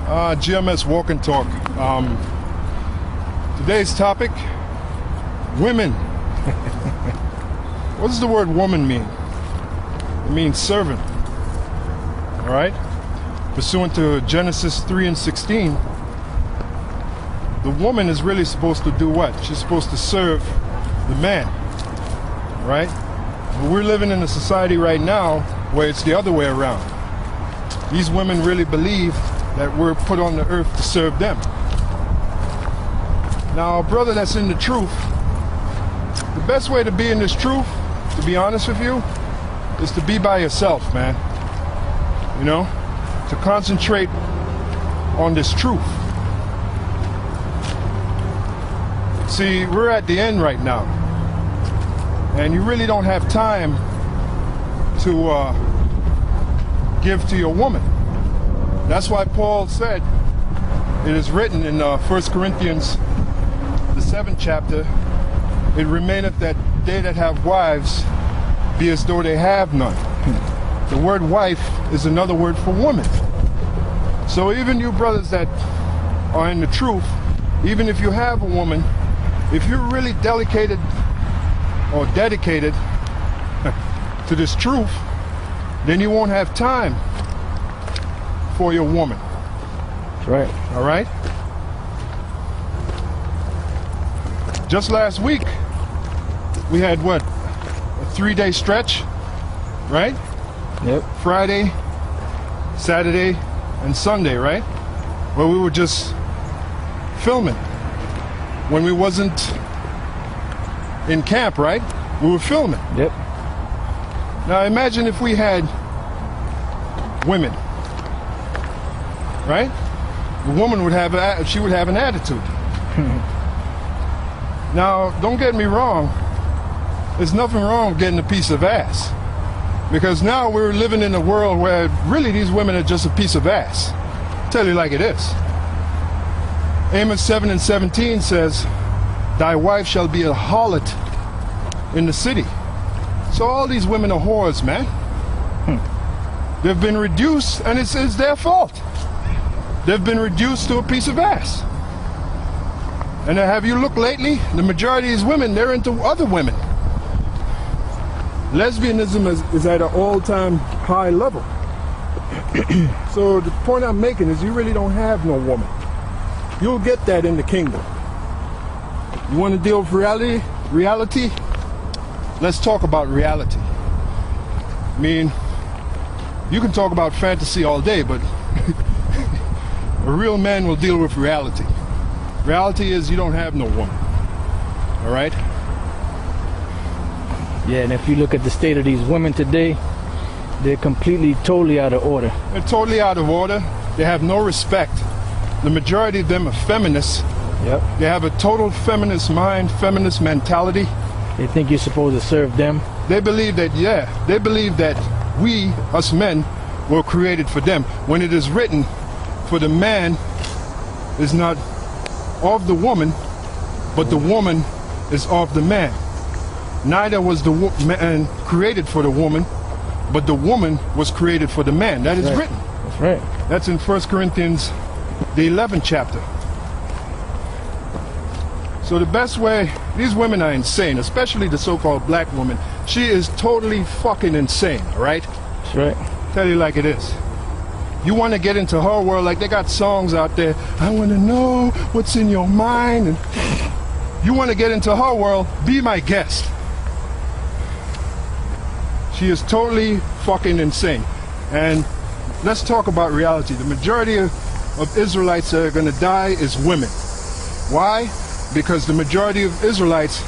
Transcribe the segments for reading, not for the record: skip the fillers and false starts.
GMS Walk and Talk. Today's topic, women. What does the word woman mean? It means servant. All right? Pursuant to Genesis 3:16, the woman is really supposed to do what? She's supposed to serve the man. Right? But we're living in a society right now where it's the other way around. These women really believe that we're put on the earth to serve them. Now, a brother that's in the truth, the best way to be in this truth, to be honest with you, is to be by yourself, man. You know? To concentrate on this truth. See, we're at the end right now. And you really don't have time to give to your woman. That's why Paul said, it is written in 1 Corinthians, the 7th chapter, it remaineth that they that have wives be as though they have none. The word wife is another word for woman. So even you brothers that are in the truth, even if you have a woman, if you're really dedicated to this truth, then you won't have time for your woman. That's right. All right? Just last week, we had what? A 3-day stretch, right? Yep. Friday, Saturday, and Sunday, right? Where we were just filming. When we wasn't in camp, right? We were filming. Yep. Now imagine if we had women, right? The woman would have an attitude. Now, don't get me wrong. There's nothing wrong with getting a piece of ass. Because now we're living in a world where really these women are just a piece of ass. I'll tell you like it is. Amos 7:17 says, thy wife shall be a harlot in the city. So all these women are whores, man. They've been reduced, and it's their fault. They've been reduced to a piece of ass. And have you looked lately? The majority of these women, they're into other women. Lesbianism is at an all-time high level. So the point I'm making is you really don't have no woman. You'll get that in the kingdom. You want to deal with reality? Let's talk about reality. I mean, you can talk about fantasy all day, but a real man will deal with reality. Reality is you don't have no woman. All right? Yeah, and if you look at the state of these women today, they're totally out of order. They're totally out of order. They have no respect. The majority of them are feminists. Yep. They have a total feminist mind, feminist mentality. They think you're supposed to serve them. They believe that, they believe that we, us men, were created for them. When it is written, for the man is not of the woman, but the woman is of the man. Neither was the man created for the woman, but the woman was created for the man. That is written. That's right. That's in 1 Corinthians, the 11th chapter. So the best way, these women are insane, especially the so-called black woman. She is totally fucking insane, all right? That's right. Tell you like it is. You want to get into her world, like they got songs out there, I want to know what's in your mind. And you want to get into her world, be my guest. She is totally fucking insane. And let's talk about reality. The majority of Israelites that are going to die is women. Why? Because the majority of Israelites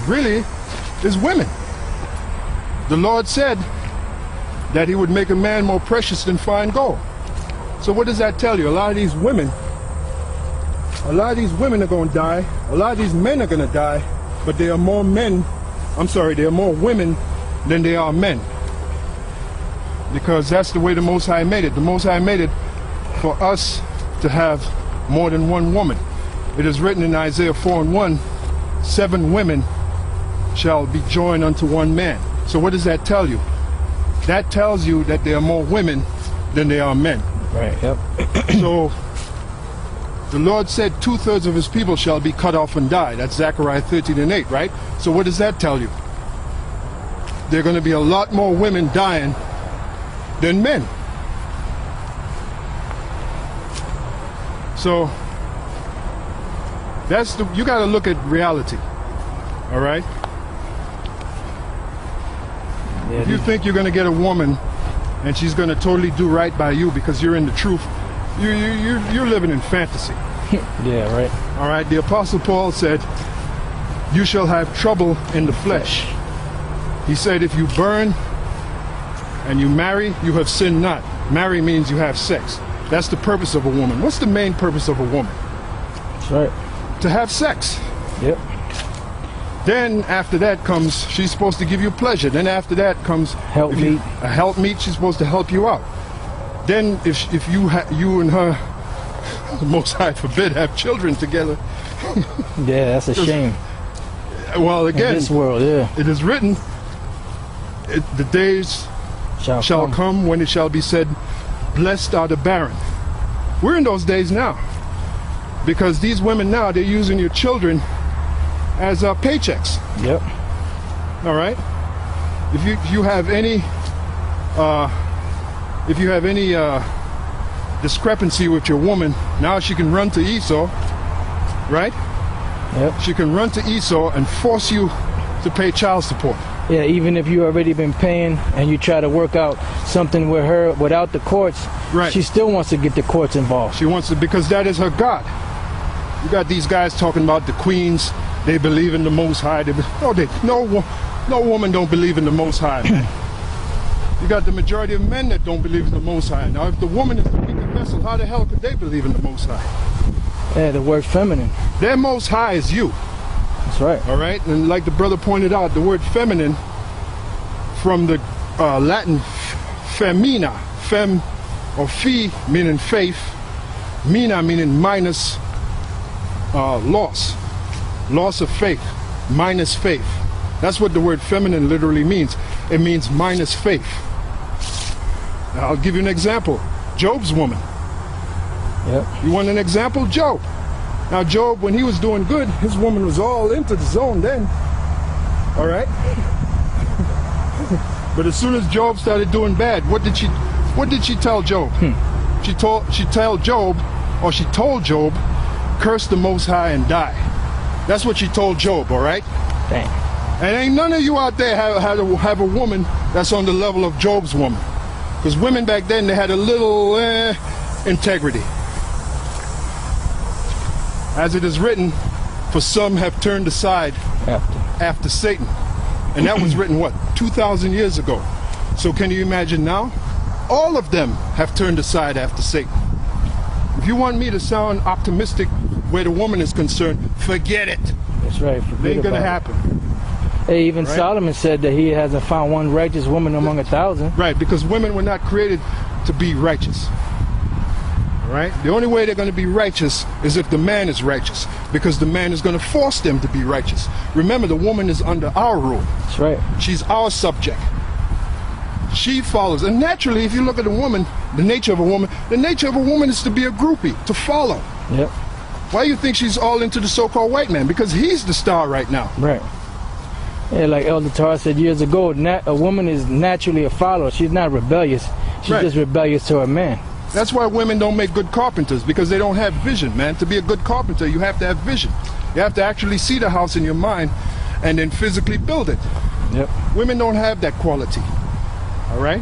really is women. The Lord said that he would make a man more precious than fine gold. So what does that tell you? A lot of these women are going to die. A lot of these men are going to die, but there are more women than there are men. Because that's the way the Most High made it. The Most High made it for us to have more than one woman. It is written in Isaiah 4:1, 7 women shall be joined unto one man. So what does that tell you? That tells you that there are more women than there are men. Right, yep. So The Lord said 2/3 of his people shall be cut off and die. That's Zechariah 13:8, right? So what does that tell you? There are going to be a lot more women dying than men. So you got to look at reality. All right? Yeah, if you think you're going to get a woman and she's going to totally do right by you because you're in the truth, you're living in fantasy. Yeah, right. All right? The Apostle Paul said, you shall have trouble in the flesh. He said, if you burn and you marry, you have sinned not. Marry means you have sex. That's the purpose of a woman. What's the main purpose of a woman? That's right. To have sex. Yep. Then after that comes, she's supposed to give you pleasure. Then after that comes helpmeet. A helpmeet. She's supposed to help you out. Then if you and her, the Most High forbid, have children together. Yeah, that's a shame. Well, again, in this world, yeah. It is written, the days shall come when it shall be said, blessed are the barren. We're in those days now. Because these women now, they're using your children as paychecks. Yep. All right. If you have any discrepancy with your woman, now she can run to Esau, right? Yep. She can run to Esau and force you to pay child support. Yeah, even if you already been paying and you try to work out something with her without the courts, right, she still wants to get the courts involved. She wants to, because that is her God. You got these guys talking about the queens. They believe in the Most High. No woman don't believe in the Most High, man. You got the majority of men that don't believe in the Most High. Now, if the woman is the weaker vessel, how the hell could they believe in the Most High? Yeah, the word feminine. Their Most High is you. That's right. All right? And like the brother pointed out, the word feminine from the Latin femina, fem or fi meaning faith, mina meaning minus loss of faith, minus faith. That's what the word feminine literally means. It means minus faith. Now, I'll give you an example. Job's woman. Yep. You want an example? Job. Now Job, when he was doing good, his woman was all into the zone then. All right? But as soon as Job started doing bad, what did she tell Job? She told Job, curse the Most High and die. That's what she told Job, all right? Dang. And ain't none of you out there have a woman that's on the level of Job's woman. Because women back then, they had a little integrity. As it is written, for some have turned aside after Satan. And that was written, what, 2,000 years ago. So can you imagine now? All of them have turned aside after Satan. If you want me to sound optimistic where the woman is concerned, forget it. That's right. It ain't going to happen. Hey, even right? Solomon said that he hasn't found one righteous woman among 1,000. Right, because women were not created to be righteous. Right? The only way they're going to be righteous is if the man is righteous, because the man is going to force them to be righteous. Remember, the woman is under our rule. That's right. She's our subject. She follows. And naturally, if you look at a woman, the nature of a woman is to be a groupie, to follow. Yep. Why do you think she's all into the so-called white man? Because he's the star right now. Right. Yeah, like Elder Tar said years ago, a woman is naturally a follower. She's not rebellious. She's right. just rebellious to her man. That's why women don't make good carpenters, because they don't have vision, man. To be a good carpenter, you have to have vision. You have to actually see the house in your mind and then physically build it. Yep. Women don't have that quality. All right?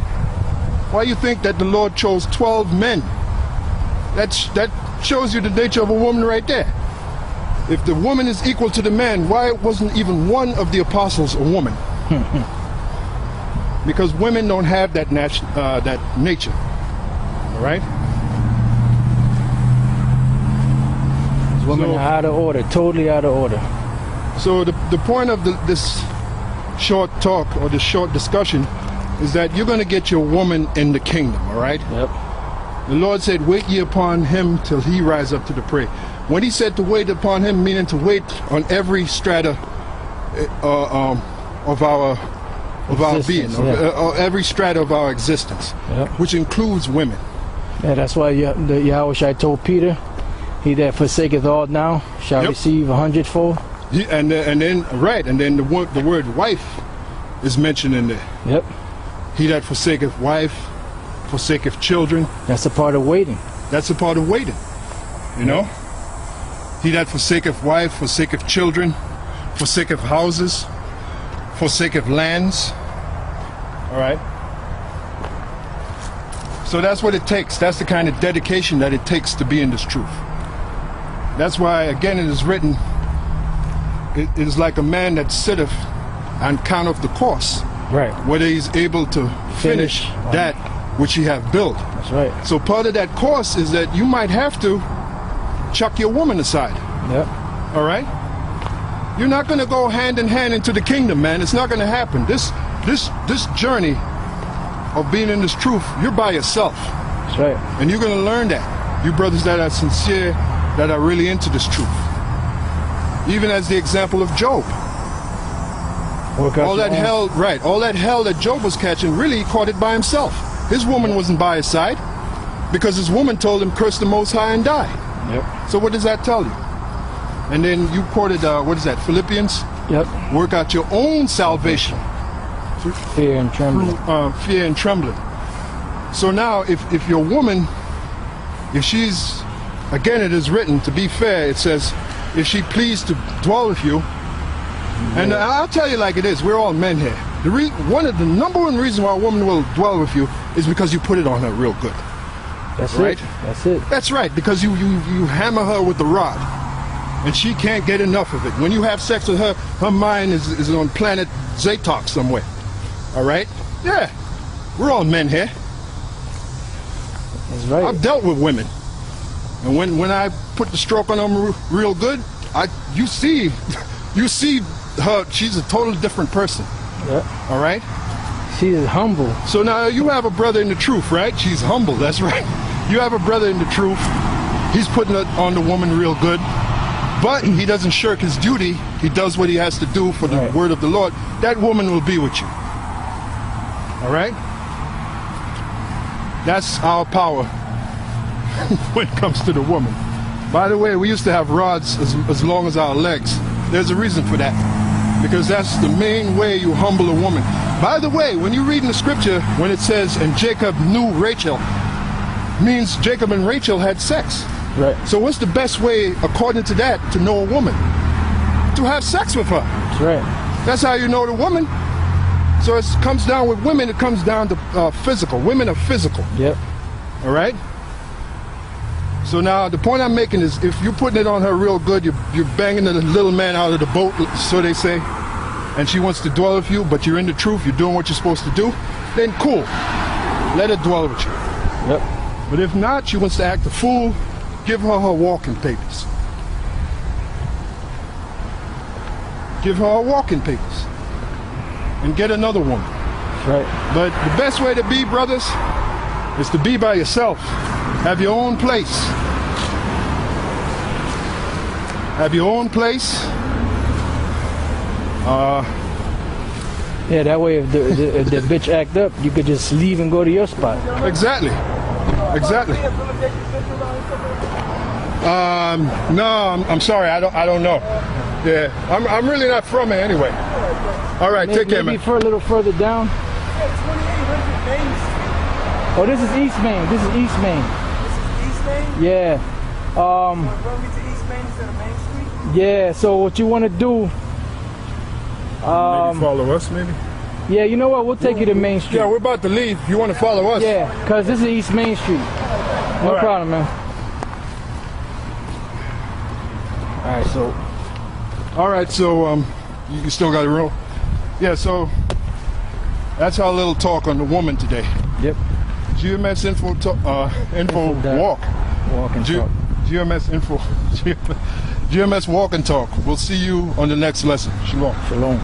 Why do you think that the Lord chose 12 men? That shows you the nature of a woman right there. If the woman is equal to the man, why wasn't even one of the apostles a woman? Because women don't have that nature. All right? Women are out of order, totally out of order. So the point of this short talk or this short discussion is that you're going to get your woman in the kingdom, all right? Yep. The Lord said, wait ye upon him till he rise up to the prey. When he said to wait upon him, meaning to wait on every strata of our being, every strata of our existence, yep. which includes women. Yeah, that's why the Yahushua told Peter, He that forsaketh all now shall Yep. receive 100-fold. And then the word wife is mentioned in there. Yep. He that forsaketh wife, forsaketh children. That's a part of waiting. That's a part of waiting. You know? He that forsaketh wife, forsaketh children, forsaketh houses, forsaketh lands. All right? So that's what it takes. That's the kind of dedication that it takes to be in this truth. That's why, again, it is written, it is like a man that sitteth and counteth the cost, Right. whether he's able to finish that which he have built. That's right. So part of that course is that you might have to chuck your woman aside. Yep. All right? You're not going to go hand in hand into the kingdom, man. It's not going to happen. This journey of being in this truth, you're by yourself. That's right. And you're going to learn that. You brothers that are sincere, that are really into this truth. Even as the example of Job. Work out All your that own- hell, right, all that hell that Job was catching, really he caught it by himself. His woman wasn't by his side because his woman told him, curse the Most High and die. Yep. So what does that tell you? And then you quoted, what is that, Philippians? Yep. Work out your own salvation. Fear and trembling. Fear and trembling. So now, if your woman, if she's, again it is written, to be fair, it says, if she pleased to dwell with you, and I'll tell you like it is, we're all men here. One of the number one reasons why a woman will dwell with you is because you put it on her real good. That's Right. it. That's it. That's right, because you hammer her with the rod, and she can't get enough of it. When you have sex with her, her mind is on planet Zatok somewhere. All right? Yeah, we're all men here. That's right. I've dealt with women, and when I put the stroke on them real good, you see her. She's a totally different person. Yep. All right. She is humble. So now you have a brother in the truth, right? She's humble. That's right. You have a brother in the truth. He's putting it on the woman real good, but he doesn't shirk his duty. He does what he has to do for the Right. word of the Lord. That woman will be with you. All right? That's our power when it comes to the woman. By the way, we used to have rods as long as our legs. There's a reason for that, because that's the main way you humble a woman. By the way, when you read in the scripture, when it says, and Jacob knew Rachel, means Jacob and Rachel had sex. Right. So what's the best way, according to that, to know a woman? To have sex with her. That's right. That's how you know the woman. So it comes down with women, it comes down to physical. Women are physical. Yep. All right? So now the point I'm making is, if you're putting it on her real good, you're banging the little man out of the boat, so they say, and she wants to dwell with you, but you're in the truth, you're doing what you're supposed to do, then cool. Let her dwell with you. Yep. But if not, she wants to act a fool, give her her walking papers. Give her her walking papers. And get another woman. That's right. But the best way to be, brothers, is to be by yourself. Have your own place. Have your own place. Yeah, that way if the bitch act up, you could just leave and go to your spot. Exactly. Exactly. No, I'm sorry. I don't know. Yeah, I'm really not from here anyway. All right, take care, man. Maybe for a little further down. Oh, this is East Main. This is East Main. East Main? Yeah. Run me to East Main instead of Main Street? Yeah. So what you want to do? Maybe follow us, maybe. Yeah. You know what? We'll take you to Main Street. Yeah, we're about to leave. You want to follow us? Yeah, cause this is East Main Street. No right. problem, man. All right. So. All right, so you still got a roll? Yeah, so that's our little talk on the woman today. Yep. GMS info walk. Walk and talk. GMS info. GMS walk and talk. We'll see you on the next lesson. Shalom. Shalom.